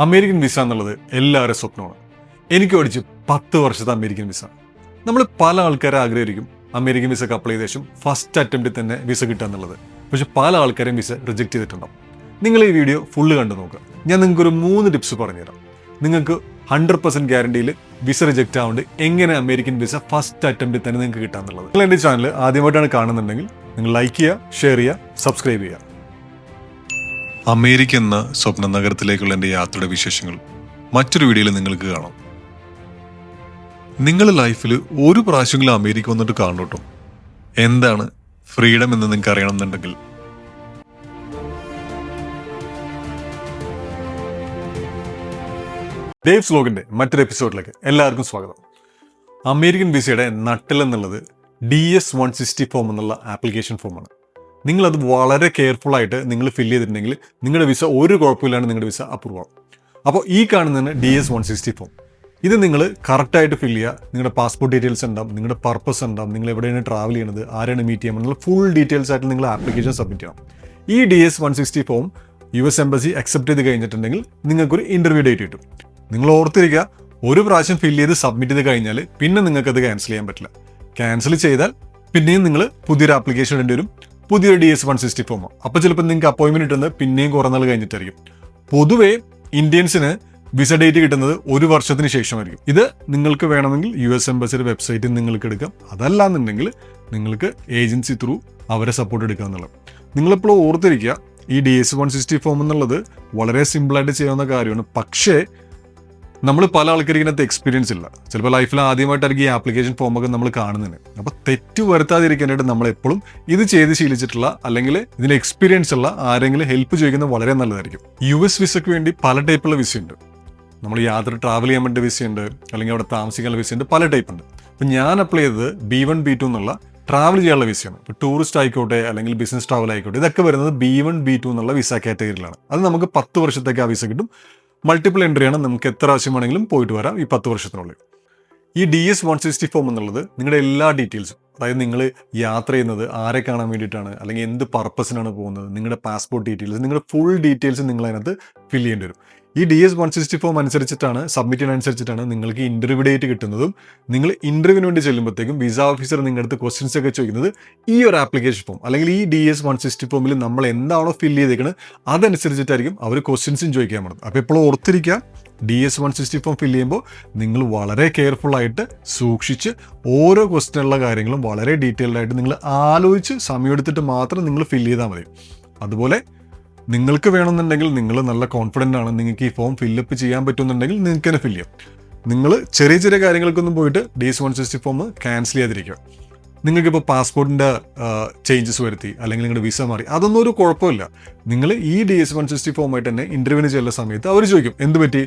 American visa എന്നുള്ളത് എല്ലാവരുടെ സ്വപ്നമാണ്. എനിക്ക് പഠിച്ച് 10 വർഷത്തെ അമേരിക്കൻ വിസ. നമ്മൾ പല ആൾക്കാരെ ആഗ്രഹിക്കും അമേരിക്കൻ വിസക്ക് അപ്ലൈ ചെയ്ത ശേഷം ഫസ്റ്റ് അറ്റംപ്റ്റിൽ തന്നെ വിസ കിട്ടുക എന്നുള്ളത്. പക്ഷെ പല ആൾക്കാരെയും വിസ റിജക്ട് ചെയ്തിട്ടുണ്ടാവും. നിങ്ങൾ ഈ വീഡിയോ ഫുള്ള് കണ്ടു നോക്കുക. ഞാൻ നിങ്ങൾക്കൊരു 3 ടിപ്സ് പറഞ്ഞുതരാം. നിങ്ങൾക്ക് 100% ഗ്യാരണ്ടിയിൽ വിസ റിജക്റ്റ് ആവുകൊണ്ട് എങ്ങനെ അമേരിക്കൻ വിസ ഫസ്റ്റ് അറ്റംപ്റ്റിൽ തന്നെ നിങ്ങൾക്ക് കിട്ടാന്നുള്ളത്. നിങ്ങൾ എൻ്റെ ചാനൽ ആദ്യമായിട്ടാണ് കാണുന്നുണ്ടെങ്കിൽ നിങ്ങൾ ലൈക്ക് ചെയ്യുക, ഷെയർ ചെയ്യുക, സബ്സ്ക്രൈബ് ചെയ്യുക. അമേരിക്ക എന്ന സ്വപ്ന നഗരത്തിലേക്കുള്ള എൻ്റെ യാത്രയുടെ വിശേഷങ്ങൾ മറ്റൊരു വീഡിയോയിൽ നിങ്ങൾക്ക് കാണാം. നിങ്ങളുടെ ലൈഫിൽ ഒരു പ്രാവശ്യമെങ്കിലും അമേരിക്ക വന്നിട്ട് കാണണം കേട്ടോ. എന്താണ് ഫ്രീഡം എന്ന് നിങ്ങൾക്ക് അറിയണമെന്നുണ്ടെങ്കിൽ ഡേവ്സ് വ്ലോഗിന്റെ മറ്റൊരു എപ്പിസോഡിലേക്ക് എല്ലാവർക്കും സ്വാഗതം. അമേരിക്കൻ വിസയുടെ നട്ടിലെന്നുള്ളത് DS-160 ഫോം എന്നുള്ള ആപ്ലിക്കേഷൻ ഫോമാണ്. നിങ്ങളത് വളരെ കെയർഫുൾ ആയിട്ട് നിങ്ങൾ ഫില്ല് ചെയ്തിട്ടുണ്ടെങ്കിൽ നിങ്ങളുടെ വിസ ഒരു കുഴപ്പമില്ലാണ്ട് നിങ്ങളുടെ വിസ അപ്രൂവ് ആവും. അപ്പോൾ ഈ കാണുന്നതാണ് DS-160 ഫോം. ഇത് നിങ്ങൾ കറക്റ്റായിട്ട് ഫില്ല് ചെയ്യുക. നിങ്ങളുടെ പാസ്പോർട്ട് ഡീറ്റെയിൽസ് ഉണ്ടാവും, നിങ്ങളുടെ പർപ്പസ് ഉണ്ടാവും, നിങ്ങൾ എവിടെയാണ് ട്രാവൽ ചെയ്യുന്നത്, ആരാണ് മീറ്റ് ചെയ്യുന്നത് എന്നുള്ള ഫുൾ ഡീറ്റെയിൽസ് ആയിട്ട് നിങ്ങൾ ആപ്ലിക്കേഷൻ സബ്മിറ്റ് ചെയ്യണം. ഈ DS-160 form US embassy accept ചെയ്ത് കഴിഞ്ഞിട്ടുണ്ടെങ്കിൽ നിങ്ങൾക്കൊരു ഇൻ്റർവ്യൂ ഡേറ്റ് കിട്ടും. നിങ്ങൾ ഓർത്തിരിക്കുക, ഒരു പ്രാവശ്യം ഫില്ല് ചെയ്ത് സബ്മിറ്റ് ചെയ്ത് കഴിഞ്ഞാൽ പിന്നെ നിങ്ങൾക്കത് ക്യാൻസൽ ചെയ്യാൻ പറ്റില്ല. ക്യാൻസൽ ചെയ്താൽ പിന്നെയും നിങ്ങൾ പുതിയൊരു ആപ്ലിക്കേഷൻ ഇടേണ്ടി വരും, പുതിയൊരു DS-160 ഫോം. അപ്പോൾ ചിലപ്പോൾ നിങ്ങൾക്ക് അപ്പോയിൻമെൻറ്റ് കിട്ടുന്നത് പിന്നെയും കുറേ നാൾ കഴിഞ്ഞിട്ടായിരിക്കും. പൊതുവേ ഇന്ത്യൻസിന് വിസ ഡേറ്റ് കിട്ടുന്നത് 1 വർഷത്തിന് ശേഷമായിരിക്കും. ഇത് നിങ്ങൾക്ക് വേണമെങ്കിൽ US എംബസിയുടെ വെബ്സൈറ്റിൽ നിങ്ങൾക്ക് എടുക്കാം. അതല്ലാന്നുണ്ടെങ്കിൽ നിങ്ങൾക്ക് ഏജൻസി ത്രൂ അവരെ സപ്പോർട്ട് എടുക്കുക എന്നുള്ളത്. നിങ്ങളിപ്പോൾ ഓർത്തിരിക്കുക, ഈ DS-160 ഫോം എന്നുള്ളത് വളരെ സിമ്പിളായിട്ട് ചെയ്യാവുന്ന കാര്യമാണ്. പക്ഷേ നമ്മൾ പല ആൾക്കാർക്ക് ഇതിനകത്ത് എക്സ്പീരിയൻസ് ഇല്ല. ചിലപ്പോൾ ലൈഫിൽ ആദ്യമായിട്ടായിരിക്കും ഈ ആപ്ലിക്കേഷൻ ഫോമൊക്കെ നമ്മൾ കാണുന്നത്. അപ്പോൾ തെറ്റ് വരുത്താതിരിക്കാനായിട്ട് നമ്മളെപ്പോഴും ഇത് ചെയ്ത് ശീലിച്ചിട്ടുള്ള അല്ലെങ്കിൽ ഇതിന് എക്സ്പീരിയൻസ് ഉള്ള ആരെങ്കിലും ഹെൽപ്പ് ചോദിക്കുന്നത് വളരെ നല്ലതായിരിക്കും. US വിസയ്ക്ക് വേണ്ടി പല ടൈപ്പുള്ള വിസയുണ്ട്. നമ്മൾ യാത്ര ട്രാവൽ ചെയ്യാൻ വേണ്ടി വിസയുണ്ട്, അല്ലെങ്കിൽ അവിടെ താമസിക്കാനുള്ള വിസയുണ്ട്, പല ടൈപ്പ് ഉണ്ട്. അപ്പം ഞാൻ അപ്ലൈ ചെയ്തത് B1 B2 എന്നുള്ള ട്രാവൽ ചെയ്യാനുള്ള വിസയാണ്. ഇപ്പോൾ ടൂറിസ്റ്റ് ആയിക്കോട്ടെ അല്ലെങ്കിൽ ബിസിനസ് ട്രാവൽ ആയിക്കോട്ടെ, ഇതൊക്കെ വരുന്നത് B1 B2 എന്നുള്ള വിസ കാറ്റഗറിയിലാണ്. അത് നമുക്ക് 10 വർഷത്തേക്ക് ആ വിസ കിട്ടും. മൾട്ടിപ്പിൾ എൻട്രിയാണ്, നമുക്ക് എത്ര പ്രാവശ്യം വേണമെങ്കിലും പോയിട്ട് വരാം ഈ 10 വർഷത്തിനുള്ളിൽ. ഈ DS-160 ഫോം എന്നുള്ളത് നിങ്ങളുടെ എല്ലാ ഡീറ്റെയിൽസും, അതായത് നിങ്ങൾ യാത്ര ചെയ്യുന്നത് ആരെ കാണാൻ വേണ്ടിയിട്ടാണ് അല്ലെങ്കിൽ എന്ത് പർപ്പസിനാണ് പോകുന്നത്, നിങ്ങളുടെ പാസ്പോർട്ട് ഡീറ്റെയിൽസ്, നിങ്ങളുടെ ഫുൾ ഡീറ്റെയിൽസ് നിങ്ങൾ അതിനകത്ത് ഫില്ല് ചെയ്യേണ്ടി വരും. ഈ DS-160 ഫോം അനുസരിച്ചിട്ടാണ്, സബ്മിറ്റ് ചെയ്യുന്നതനുസരിച്ചിട്ടാണ് നിങ്ങൾക്ക് ഇൻ്റർവ്യൂ ഡേറ്റ് കിട്ടുന്നതും. നിങ്ങൾ ഇൻ്റർവ്യൂവിന് വേണ്ടി ചെല്ലുമ്പോഴത്തേക്കും വിസ ഓഫീസർ നിങ്ങളുടെ അടുത്ത് ക്വസ്റ്റ്യൻസ് ഒക്കെ ചോദിക്കുന്നത് ഈ ഒരു ആപ്ലിക്കേഷൻ ഫോം അല്ലെങ്കിൽ ഈ DS-160 ഫോമിൽ നമ്മൾ എന്താണോ ഫില്ല് ചെയ്തേക്കുന്നത് അതനുസരിച്ചിട്ടായിരിക്കും അവർ ക്വസ്റ്റ്യൻസും ചോദിക്കാൻ പോകുന്നത്. അപ്പോൾ ഇപ്പോൾ ഓർത്തിരിക്കുക, DS-160 ഫോം ഫില്ല് ചെയ്യുമ്പോൾ നിങ്ങൾ വളരെ കെയർഫുൾ ആയിട്ട് സൂക്ഷിച്ച് ഓരോ ക്വസ്റ്റ്യനുള്ള കാര്യങ്ങളും വളരെ ഡീറ്റെയിൽഡ് ആയിട്ട് നിങ്ങൾ ആലോചിച്ച് സമയമെടുത്തിട്ട് മാത്രം നിങ്ങൾ ഫില്ല് ചെയ്താൽ മതി. അതുപോലെ നിങ്ങൾക്ക് വേണമെന്നുണ്ടെങ്കിൽ നിങ്ങൾ നല്ല കോൺഫിഡൻ്റ് ആണ്, നിങ്ങൾക്ക് ഈ ഫോം ഫില്ലപ്പ് ചെയ്യാൻ പറ്റുമെന്നുണ്ടെങ്കിൽ നിങ്ങൾക്ക് തന്നെ ഫില്ല് ചെയ്യാം. നിങ്ങൾ ചെറിയ ചെറിയ കാര്യങ്ങൾക്കൊന്നും പോയിട്ട് DS-160 ഫോം ക്യാൻസൽ ചെയ്യാതിരിക്കുക. നിങ്ങൾക്കിപ്പോൾ പാസ്പോർട്ടിൻ്റെ ചേഞ്ചസ് വരുത്തി അല്ലെങ്കിൽ നിങ്ങളുടെ വിസ മാറി, അതൊന്നും ഒരു കുഴപ്പമില്ല. നിങ്ങൾ ഈ DS-160 ഫോമായിട്ട് തന്നെ ഇൻ്റർവ്യൂവിന് ചെല്ലുന്ന സമയത്ത് അവർ ചോദിക്കും എന്ത് പറ്റി,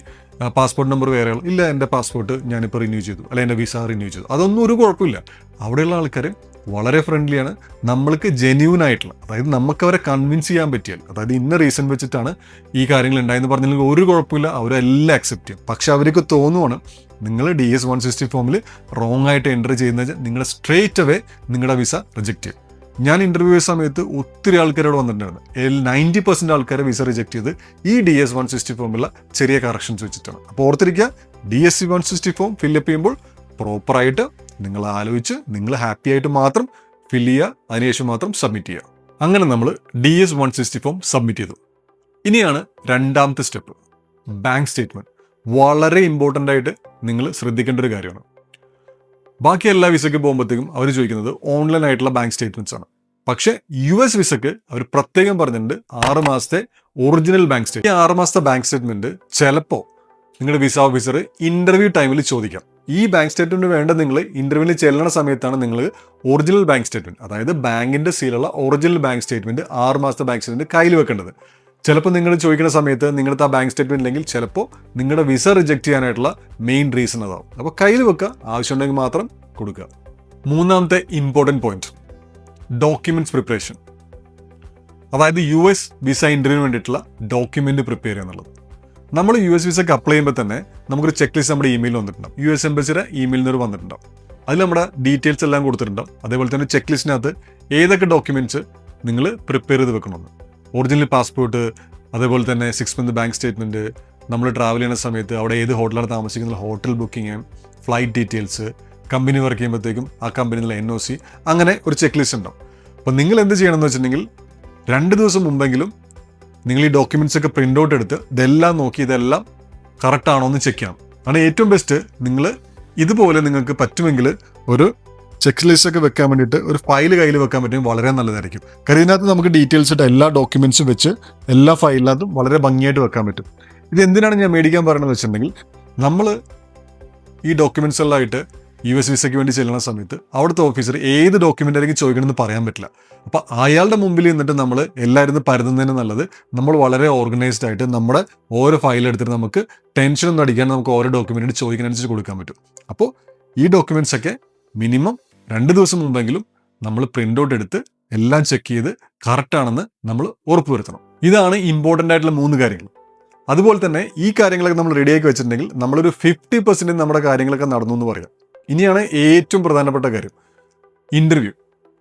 പാസ്പോർട്ട് നമ്പർ വേറെ ഇല്ല, എൻ്റെ പാസ്പോർട്ട് ഞാനിപ്പോൾ റിന്യൂ ചെയ്തു അല്ലെങ്കിൽ എൻ്റെ വിസ റിന്യൂ ചെയ്തു, അതൊന്നും ഒരു കുഴപ്പമില്ല. അവിടെയുള്ള ആൾക്കാർ വളരെ ഫ്രണ്ട്ലിയാണ്. നമ്മൾക്ക് ജെന്യൂൻ ആയിട്ടുള്ള, അതായത് നമുക്ക് അവരെ കൺവിൻസ് ചെയ്യാൻ പറ്റിയാൽ, അതായത് ഇന്ന റീസൺ വെച്ചിട്ടാണ് ഈ കാര്യങ്ങൾ ഉണ്ടായെന്ന് പറഞ്ഞില്ലെങ്കിൽ ഒരു കുഴപ്പമില്ല, അവരെല്ലാം അക്സെപ്റ്റ് ചെയ്യും. പക്ഷെ അവർക്ക് തോന്നുവാണ് നിങ്ങൾ DS-160 ഫോമിൽ റോങ് ആയിട്ട് എൻ്റർ ചെയ്യുന്നത് നിങ്ങൾ സ്ട്രേറ്റ് അവേ നിങ്ങളുടെ വിസ റിജക്റ്റ് ചെയ്യും. ഞാൻ ഇൻ്റർവ്യൂ സമയത്ത് ഒത്തിരി ആൾക്കാരോട് വന്നിട്ടുണ്ടായിരുന്നു. 90% ആൾക്കാരെ വിസ റിജക്റ്റ് ചെയ്ത് ഈ DS-160 ഫോമിലുള്ള ചെറിയ കറക്ഷൻസ് വെച്ചിട്ടാണ്. അപ്പോൾ ഓർത്തിരിക്കുക, DS-160 ഫോം ഫില്ലപ്പ് ചെയ്യുമ്പോൾ പ്രോപ്പറായിട്ട് നിങ്ങൾ ആലോചിച്ച് നിങ്ങൾ ഹാപ്പി ആയിട്ട് മാത്രം ഫില്ല് ചെയ്യുക, അതിനുശേഷം മാത്രം സബ്മിറ്റ് ചെയ്യുക. അങ്ങനെ നമ്മൾ DS-160 ഫോം സബ്മിറ്റ് ചെയ്തു. ഇനിയാണ് രണ്ടാമത്തെ സ്റ്റെപ്പ്, ബാങ്ക് സ്റ്റേറ്റ്മെൻറ്റ്. വളരെ ഇമ്പോർട്ടൻ്റ് ആയിട്ട് നിങ്ങൾ ശ്രദ്ധിക്കേണ്ട ഒരു കാര്യമാണ്. ബാക്കി എല്ലാ വിസയ്ക്ക് പോകുമ്പോഴത്തേക്കും അവർ ചോദിക്കുന്നത് ഓൺലൈൻ ആയിട്ടുള്ള ബാങ്ക് സ്റ്റേറ്റ്മെൻറ്റ്സ് ആണ്. പക്ഷേ US വിസയ്ക്ക് അവർ പ്രത്യേകം പറഞ്ഞിട്ടുണ്ട് 6 മാസത്തെ ഒറിജിനൽ ബാങ്ക് സ്റ്റേറ്റ്മെൻറ്റ്. ഈ 6 മാസത്തെ ബാങ്ക് സ്റ്റേറ്റ്മെൻറ്റ് ചിലപ്പോൾ നിങ്ങളുടെ വിസ ഓഫീസർ ഇൻ്റർവ്യൂ ടൈമിൽ ചോദിക്കാം. ഈ ബാങ്ക് സ്റ്റേറ്റ്മെൻറ്റ് വേണ്ട നിങ്ങൾ ഇൻ്റർവ്യൂവിൽ ചെല്ലുന്ന സമയത്താണ് നിങ്ങൾ ഒറിജിനൽ ബാങ്ക് സ്റ്റേറ്റ്മെൻറ്റ്, അതായത് ബാങ്കിൻ്റെ സീലുള്ള ഒറിജിനൽ ബാങ്ക് സ്റ്റേറ്റ്മെൻറ്റ് 6 മാസത്തെ ബാങ്ക് സ്റ്റേറ്റ്മെൻറ്റ് കയ്യിൽ വെക്കേണ്ടത്. ചിലപ്പോൾ നിങ്ങൾ ചോദിക്കുന്ന സമയത്ത് നിങ്ങളുടെ ആ ബാങ്ക് സ്റ്റേറ്റ്മെൻറ്റ് ഇല്ലെങ്കിൽ ചിലപ്പോൾ നിങ്ങളുടെ വിസ റിജക്റ്റ് ചെയ്യാനായിട്ടുള്ള മെയിൻ റീസൺ അതാവും. അപ്പോൾ കയ്യിൽ വെക്കുക, ആവശ്യമുണ്ടെങ്കിൽ മാത്രം കൊടുക്കുക. മൂന്നാമത്തെ ഇമ്പോർട്ടൻറ്റ് പോയിന്റ്, ഡോക്യുമെൻറ്റ്സ് പ്രിപ്പറേഷൻ. അതായത് US വിസ ഇൻ്റർവ്യൂവിന് വേണ്ടിയിട്ടുള്ള ഡോക്യുമെൻറ്റ് പ്രിപ്പയർ ചെയ്യുക എന്നുള്ളത്. നമ്മൾ US വിസയ്ക്ക് അപ്ലൈ ചെയ്യുമ്പോൾ തന്നെ നമുക്കൊരു ചെക്ക് ലിസ്റ്റ് നമ്മുടെ ഇമെയിലിൽ വന്നിട്ടുണ്ടാവും. US എംബസിയുടെ ഇമെയിലിൽ നിന്ന് വന്നിട്ടുണ്ടാവും. അതിൽ നമ്മുടെ ഡീറ്റെയിൽസ് എല്ലാം കൊടുത്തിട്ടുണ്ടാവും. അതേപോലെ തന്നെ ചെക്ക് ലിസ്റ്റിനകത്ത് ഏതൊക്കെ ഡോക്യുമെൻറ്റ്സ് നിങ്ങൾ പ്രിപ്പയർ ചെയ്ത് വെക്കണമെന്ന്, ഒറിജിനൽ പാസ്പോർട്ട്, അതേപോലെ തന്നെ 6 മന്ത് ബാങ്ക് സ്റ്റേറ്റ്മെൻറ്റ്, നമ്മൾ ട്രാവൽ ചെയ്യുന്ന സമയത്ത് അവിടെ ഏത് ഹോട്ടലാണ് താമസിക്കുന്നത്, hotel booking, flight details, company work ചെയ്യുമ്പോഴത്തേക്കും ആ കമ്പനിയിലെ NOC, അങ്ങനെ ഒരു ചെക്ക് ലിസ്റ്റ് ഉണ്ടാവും. അപ്പോൾ നിങ്ങൾ എന്ത് ചെയ്യണമെന്ന് വെച്ചിട്ടുണ്ടെങ്കിൽ 2 ദിവസം മുമ്പെങ്കിലും നിങ്ങൾ ഈ ഡോക്യുമെൻറ്റ്സ് ഒക്കെ പ്രിൻ്റ് ഔട്ട് എടുത്ത് ഇതെല്ലാം നോക്കി ഇതെല്ലാം കറക്റ്റ് ആണോ എന്ന് ചെക്ക് ചെയ്യണം. ആണ് ഏറ്റവും ബെസ്റ്റ്. നിങ്ങൾ ഇതുപോലെ നിങ്ങൾക്ക് പറ്റുമെങ്കിൽ ഒരു ചെക്ക് ലിസ്റ്റ് ഒക്കെ വെക്കാൻ വേണ്ടിയിട്ട് ഒരു ഫയൽ കയ്യിൽ വെക്കാൻ പറ്റുമെങ്കിൽ വളരെ നല്ലതായിരിക്കും. കാര്യം ഇതിനകത്ത് നമുക്ക് ഡീറ്റെയിൽസ് ഇട്ട് എല്ലാ ഡോക്യുമെൻറ്റ്സും വെച്ച് എല്ലാ ഫയലിനകത്തും വളരെ ഭംഗിയായിട്ട് വെക്കാൻ പറ്റും. ഇത് എന്തിനാണ് ഞാൻ മേടിക്കാൻ പറയുന്നത് വെച്ചിട്ടുണ്ടെങ്കിൽ, നമ്മൾ ഈ ഡോക്യുമെൻറ്റ്സ് എല്ലാം ആയിട്ട് US വിസയ്ക്ക് വേണ്ടി ചെല്ലുന്ന സമയത്ത് അവിടുത്തെ ഓഫീസർ ഏത് ഡോക്യുമെൻ്റ് ആയിരിക്കും ചോദിക്കണമെന്ന് പറയാൻ പറ്റില്ല. അപ്പോൾ അയാളുടെ മുമ്പിൽ നിന്നിട്ട് നമ്മൾ എല്ലാവരും പരതുന്നതിന് നല്ലത് നമ്മൾ വളരെ ഓർഗനൈസ്ഡ് ആയിട്ട് നമ്മുടെ ഓരോ ഫയൽ എടുത്തിട്ട് നമുക്ക് ടെൻഷനൊന്നും അടിക്കാൻ നമുക്ക് ഓരോ ഡോക്യുമെൻറ്റ് ചോദിക്കുന്നതനുസരിച്ച് കൊടുക്കാൻ പറ്റും. അപ്പോൾ ഈ ഡോക്യുമെൻറ്റ്സ് ഒക്കെ മിനിമം 2 ദിവസം മുമ്പെങ്കിലും നമ്മൾ പ്രിൻ്റ് ഔട്ട് എടുത്ത് എല്ലാം ചെക്ക് ചെയ്ത് കറക്റ്റ് ആണെന്ന് നമ്മൾ ഉറപ്പുവരുത്തണം. ഇതാണ് ഇമ്പോർട്ടൻ്റ് ആയിട്ടുള്ള 3 കാര്യങ്ങൾ. അതുപോലെ തന്നെ ഈ കാര്യങ്ങളൊക്കെ നമ്മൾ റെഡിയാക്കി വെച്ചിട്ടുണ്ടെങ്കിൽ നമ്മളൊരു 50% നമ്മുടെ കാര്യങ്ങളൊക്കെ നടന്നു എന്ന് പറയാം. ഇനിയാണ് ഏറ്റവും പ്രധാനപ്പെട്ട കാര്യം, ഇൻ്റർവ്യൂ.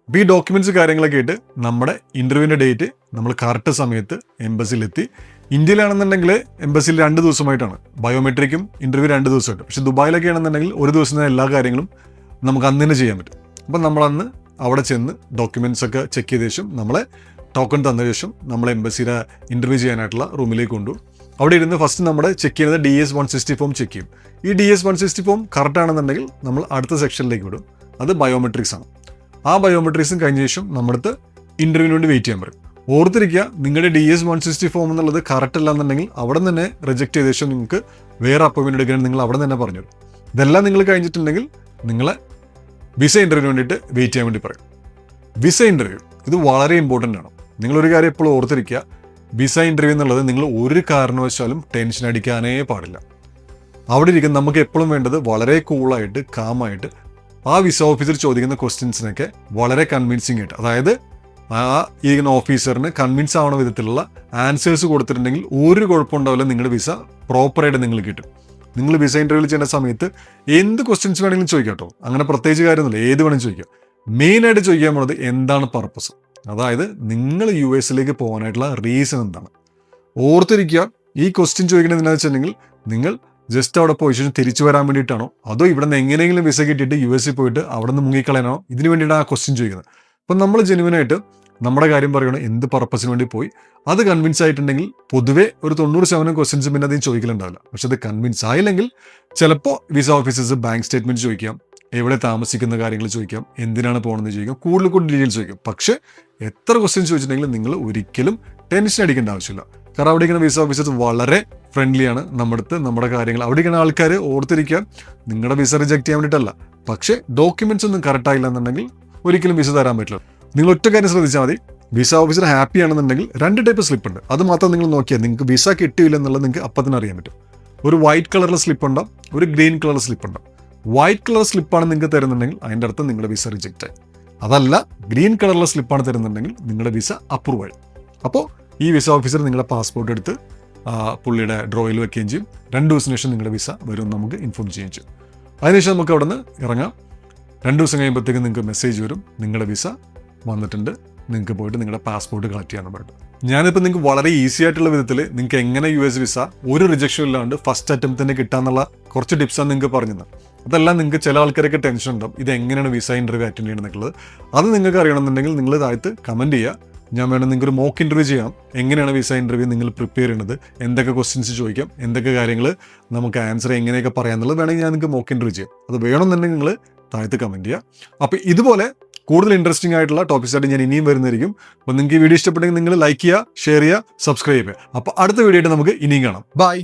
അപ്പോൾ ഈ ഡോക്യുമെൻറ്റ്സ് കാര്യങ്ങളൊക്കെ ആയിട്ട് നമ്മുടെ ഇൻ്റർവ്യൂവിൻ്റെ ഡേറ്റ് നമ്മൾ കറക്റ്റ് സമയത്ത് എംബസിയിലെത്തി. ഇന്ത്യയിലാണെന്നുണ്ടെങ്കിൽ എംബസിയിൽ 2 ദിവസമായിട്ടാണ്, ബയോമെട്രിക്കും ഇൻ്റർവ്യൂ 2 ദിവസമായിട്ട്. പക്ഷേ ദുബായിലൊക്കെ ആണെന്നുണ്ടെങ്കിൽ ഒരു ദിവസം തന്നെ എല്ലാ കാര്യങ്ങളും നമുക്ക് അന്ന് തന്നെ ചെയ്യാൻ പറ്റും. അപ്പം നമ്മളന്ന് അവിടെ ചെന്ന് ഡോക്യുമെൻറ്റ്സ് ഒക്കെ ചെക്ക് ചെയ്ത ശേഷം നമ്മളെ ടോക്കൺ തന്ന ശേഷം നമ്മൾ എംബസിയുടെ ഇൻ്റർവ്യൂ ചെയ്യാനായിട്ടുള്ള റൂമിലേക്ക് കൊണ്ടുപോകും. അവിടെ ഇരുന്ന് ഫസ്റ്റ് നമ്മുടെ ചെക്ക് ചെയ്യുന്നത് DS-160 ഫോം ചെക്ക് ചെയ്യും. ഈ DS-160 ഫോം കറക്റ്റ് ആണെന്നുണ്ടെങ്കിൽ നമ്മൾ അടുത്ത സെക്ഷനിലേക്ക് വിടും. അത് ബയോമെട്രിക്സ് ആണ്. ആ ബയോമെട്രിക്സും കഴിഞ്ഞ ശേഷം നമ്മുടെ ഇൻ്റർവ്യൂവിന് വേണ്ടി വെയിറ്റ് ചെയ്യാൻ പറയും. ഓർത്തിരിക്കുക, നിങ്ങളുടെ DS-160 ഫോം എന്നുള്ളത് കറക്റ്റ് അല്ല എന്നുണ്ടെങ്കിൽ അവിടെ തന്നെ റിജക്ട് ചെയ്ത ശേഷം നിങ്ങൾക്ക് വേറെ അപ്പോയിൻമെൻറ്റ് എടുക്കാൻ നിങ്ങൾ അവിടെ തന്നെ പറഞ്ഞു. ഇതെല്ലാം നിങ്ങൾ കഴിഞ്ഞിട്ടുണ്ടെങ്കിൽ നിങ്ങളെ വിസ ഇൻ്റർവ്യൂവിന് വേണ്ടിയിട്ട് വെയിറ്റ് ചെയ്യാൻ വേണ്ടി പറയും. വിസ ഇൻ്റർവ്യൂ ഇത് വളരെ ഇമ്പോർട്ടൻ്റ് ആണ്. നിങ്ങളൊരു കാര്യം എപ്പോഴും ഓർത്തിരിക്കുക, വിസ ഇൻ്റർവ്യൂ എന്നുള്ളത് നിങ്ങൾ ഒരു കാരണവശാലും ടെൻഷൻ അടിക്കാനേ പാടില്ല. അവിടെ ഇരിക്കുന്ന നമുക്ക് എപ്പോഴും വേണ്ടത് വളരെ കൂളായിട്ട് കാമായിട്ട് ആ വിസ ഓഫീസർ ചോദിക്കുന്ന ക്വസ്റ്റ്യൻസിനൊക്കെ വളരെ കൺവിൻസിങ് ആയിട്ട്, അതായത് ആ ഇരിക്കുന്ന ഓഫീസറിന് കൺവിൻസ് ആവുന്ന വിധത്തിലുള്ള ആൻസേഴ്സ് കൊടുത്തിട്ടുണ്ടെങ്കിൽ ഒരു കുഴപ്പമുണ്ടാവില്ല, നിങ്ങളുടെ വിസ പ്രോപ്പറായിട്ട് നിങ്ങൾ കിട്ടും. നിങ്ങൾ വിസ ഇൻ്റർവ്യൂ ചെയ്യുന്ന സമയത്ത് എന്ത് ക്വസ്റ്റ്യൻസ് വേണമെങ്കിലും ചോദിക്കാം കേട്ടോ. അങ്ങനെ പ്രത്യേകിച്ച് കാര്യമൊന്നുമില്ല, ഏത് വേണമെങ്കിലും ചോദിക്കാം. മെയിനായിട്ട് ചോദിക്കാൻ പോണത് എന്താണ് പർപ്പസ്, അതായത് നിങ്ങൾ US പോകാനായിട്ടുള്ള റീസൺ എന്താണ്. ഓർത്തിരിക്കുക, ഈ ക്വസ്റ്റ്യൻ ചോദിക്കുന്നത് എന്താണെന്ന് വെച്ചിട്ടുണ്ടെങ്കിൽ നിങ്ങൾ ജസ്റ്റ് അവിടെ പോയി ശേഷം തിരിച്ചു വരാൻ വേണ്ടിയിട്ടാണോ, അതോ ഇവിടെ നിന്ന് എങ്ങനെയെങ്കിലും വിസ കിട്ടിയിട്ട് US പോയിട്ട് അവിടെ നിന്ന് മുങ്ങിക്കളയാനാണോ, ഇതിന് വേണ്ടിയിട്ടാണ് ആ ക്വസ്റ്റ്യൻ ചോദിക്കുന്നത്. അപ്പം നമ്മൾ ജെനുവിനായിട്ട് നമ്മുടെ കാര്യം പറയണം, എന്ത് പർപ്പസിന് വേണ്ടി പോയി. അത് കൺവിൻസ് ആയിട്ടുണ്ടെങ്കിൽ പൊതുവേ ഒരു 90% ക്വസ്റ്റ്യൻസ് പിന്നെ അതിന് ചോദിക്കലുണ്ടാവില്ല. പക്ഷെ അത് കൺവിൻസ് ആയില്ലെങ്കിൽ ചിലപ്പോൾ വിസ ഓഫീസേഴ്സ് ബാങ്ക് സ്റ്റേറ്റ്മെൻറ്റ് ചോദിക്കാം, എവിടെ താമസിക്കുന്ന കാര്യങ്ങൾ ചോദിക്കാം, എന്തിനാണ് പോകണമെന്ന് ചോദിക്കാം, കൂടുതൽ ഡീറ്റെയിൽസ് ചോദിക്കാം. പക്ഷേ എത്ര ക്വസ്റ്റ്യൻസ് ചോദിച്ചിട്ടുണ്ടെങ്കിലും നിങ്ങൾ ഒരിക്കലും ടെൻഷൻ അടിക്കേണ്ട ആവശ്യമില്ല. കാരണം അവിടെ ഇരിക്കുന്ന വിസ ഓഫീസേഴ്സ് വളരെ ഫ്രണ്ട്ലിയാണ് നമ്മുടെ കാര്യങ്ങൾ. അവിടെ ഇരിക്കുന്ന ആൾക്കാർ ഓർത്തിരിക്കുക, നിങ്ങളുടെ വിസ റിജക്ട് ചെയ്യാൻ വേണ്ടിയിട്ടല്ല, പക്ഷേ ഡോക്യുമെൻറ്റ്സ് ഒന്നും കറക്റ്റ് ആയില്ല എന്നുണ്ടെങ്കിൽ ഒരിക്കലും വിസ തരാൻ പറ്റില്ല. നിങ്ങൾ ഒറ്റ കാര്യം ശ്രദ്ധിച്ചാൽ മതി, വിസ ഓഫീസർ ഹാപ്പി ആണെന്നുണ്ടെങ്കിൽ 2 ടൈപ്പ് സ്ലിപ്പ് ഉണ്ട്. അത് മാത്രം നിങ്ങൾ നോക്കിയാൽ നിങ്ങൾക്ക് വിസ കിട്ടിയില്ല എന്നുള്ളത് നിങ്ങൾക്ക് അപ്പം തന്നെ അറിയാൻ പറ്റും. ഒരു വൈറ്റ് കളറിലെ സ്ലിപ്പ് ഉണ്ടാവും, ഒരു ഗ്രീൻ കളർ സ്ലിപ്പ് ഉണ്ടാവും. വൈറ്റ് കളർ സ്ലിപ്പാണ് നിങ്ങൾക്ക് തരുന്നുണ്ടെങ്കിൽ അതിൻ്റെ അർത്ഥം നിങ്ങളുടെ വിസ റിജക്റ്റ് ആയി. അതല്ല, ഗ്രീൻ കളറിലെ സ്ലിപ്പാണ് തരുന്നുണ്ടെങ്കിൽ നിങ്ങളുടെ വിസ അപ്രൂവ് ആയി. അപ്പോൾ ഈ വിസ ഓഫീസർ നിങ്ങളുടെ പാസ്പോർട്ട് എടുത്ത് പുള്ളിയുടെ ഡ്രോയിൽ വെക്കുകയും ചെയ്യും. 2 ദിവസത്തിന് ശേഷം നിങ്ങളുടെ വിസ വരും നമുക്ക് ഇൻഫോം ചെയ്യുകയും ചെയ്യും. അതിനുശേഷം നമുക്ക് അവിടെ നിന്ന് ഇറങ്ങാം. 2 ദിവസം കഴിയുമ്പോഴത്തേക്കും നിങ്ങൾക്ക് മെസ്സേജ് വരും, നിങ്ങളുടെ വിസ വന്നിട്ടുണ്ട്, നിങ്ങൾക്ക് പോയിട്ട് നിങ്ങളുടെ പാസ്പോർട്ട് കളക്ട് ചെയ്യാൻ പറ്റും. ഞാനിപ്പോൾ നിങ്ങൾക്ക് വളരെ ഈസി ആയിട്ടുള്ള വിധത്തിൽ നിങ്ങൾക്ക് എങ്ങനെ US വിസ ഒരു റിജക്ഷൻ ഇല്ലാണ്ട് ഫസ്റ്റ് അറ്റംപ്റ്റ് തന്നെ കിട്ടാന്നുള്ള കുറച്ച് ടിപ്സാണ് നിങ്ങൾക്ക് പറഞ്ഞത്. അതെല്ലാം നിങ്ങൾക്ക് ചില ആൾക്കാരൊക്കെ ടെൻഷൻ ഉണ്ടാവും, ഇത് എങ്ങനെയാണ് വിസ ഇൻ്റർവ്യൂ അറ്റൻഡ് ചെയ്യണമെന്നുള്ളത്. അത് നിങ്ങൾക്ക് അറിയണമെന്നുണ്ടെങ്കിൽ നിങ്ങൾ താഴത്ത് കമൻറ്റ് ചെയ്യുക. ഞാൻ വേണം നിങ്ങൾക്ക് ഒരു മോക്ക് ഇൻ്റർവ്യൂ ചെയ്യാം. എങ്ങനെയാണ് വിസ ഇൻ്റർവ്യൂ നിങ്ങൾ പ്രിപ്പയർ ചെയ്യുന്നത്, എന്തൊക്കെ ക്വസ്റ്റ്യൻസ് ചോദിക്കാം, എന്തൊക്കെ കാര്യങ്ങൾ നമുക്ക് ആൻസർ എങ്ങനെയൊക്കെ പറയാമെന്നുള്ളത് വേണമെങ്കിൽ ഞാൻ നിങ്ങൾക്ക് മോക്ക് ഇൻ്റർവ്യൂ ചെയ്യാം. അത് വേണമെന്നുണ്ടെങ്കിൽ നിങ്ങൾ താഴത്ത് കമൻറ്റ് ചെയ്യുക. അപ്പോൾ ഇതുപോലെ കൂടുതൽ ഇൻട്രസ്റ്റിംഗ് ആയിട്ടുള്ള ടോപ്പിക്സ് ആയിട്ട് ഞാൻ ഇനിയും വരുന്നതായിരിക്കും. അപ്പോൾ നിങ്ങൾക്ക് ഈ വീഡിയോ ഇഷ്ടപ്പെട്ടെങ്കിൽ നിങ്ങൾ ലൈക്ക് ചെയ്യുക, ഷെയർ ചെയ്യുക, സബ്സ്ക്രൈബ് ചെയ്യുക. അപ്പോൾ അടുത്ത വീഡിയോ ആയിട്ട് നമുക്ക് ഇനിയും കാണാം. ബൈ.